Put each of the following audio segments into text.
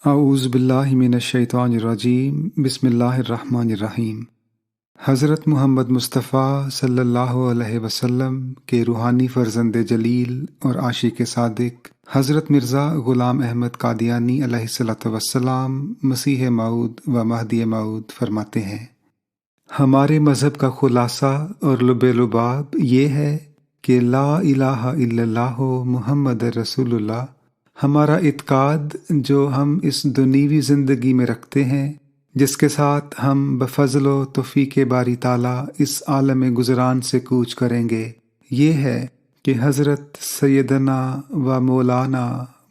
اعوذ باللہ من الشیطان الرجیم، بسم اللہ الرحمن الرحیم۔ حضرت محمد مصطفیٰ صلی اللہ علیہ وسلم کے روحانی فرزند جلیل اور عاشق صادق حضرت مرزا غلام احمد قادیانی علیہ السلام مسیح موعود و مہدی موعود فرماتے ہیں، ہمارے مذہب کا خلاصہ اور لب لباب یہ ہے کہ لا الہ الا اللہ محمد رسول اللہ ہمارا اعتقاد جو ہم اس دنیوی زندگی میں رکھتے ہیں، جس کے ساتھ ہم بفضل و توفیق باری تعالیٰ اس عالم گزران سے کوچ کریں گے، یہ ہے کہ حضرت سیدنا و مولانا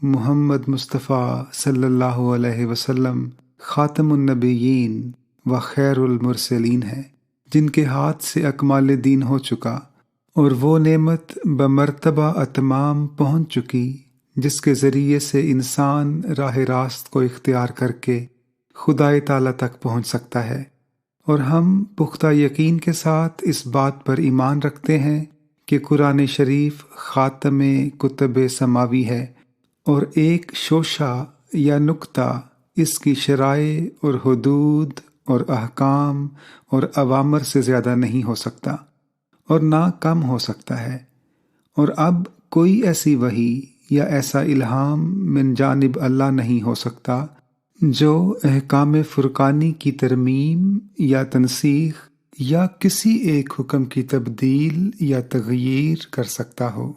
محمد مصطفیٰ صلی اللہ علیہ وسلم خاتم النبیین و خیر المرسلین ہیں، جن کے ہاتھ سے اکمال دین ہو چکا اور وہ نعمت بمرتبہ اتمام پہنچ چکی جس کے ذریعے سے انسان راہ راست کو اختیار کر کے خدائے تعالیٰ تک پہنچ سکتا ہے۔ اور ہم پختہ یقین کے ساتھ اس بات پر ایمان رکھتے ہیں کہ قرآن شریف خاتم کتب سماوی ہے اور ایک شوشہ یا نقطہ اس کی شرائع اور حدود اور احکام اور اوامر سے زیادہ نہیں ہو سکتا اور نہ کم ہو سکتا ہے، اور اب کوئی ایسی وحی یا ایسا الہام من جانب اللہ نہیں ہو سکتا جو احکام فرقانی کی ترمیم یا تنسیخ یا کسی ایک حکم کی تبدیل یا تغییر کر سکتا ہو،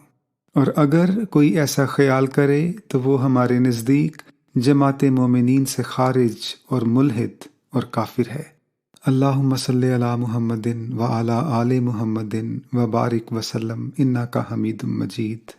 اور اگر کوئی ایسا خیال کرے تو وہ ہمارے نزدیک جماعت مومنین سے خارج اور ملحد اور کافر ہے۔ اللہم صلی علی محمد و علی آل محمد و بارک وسلم انک حمید مجید۔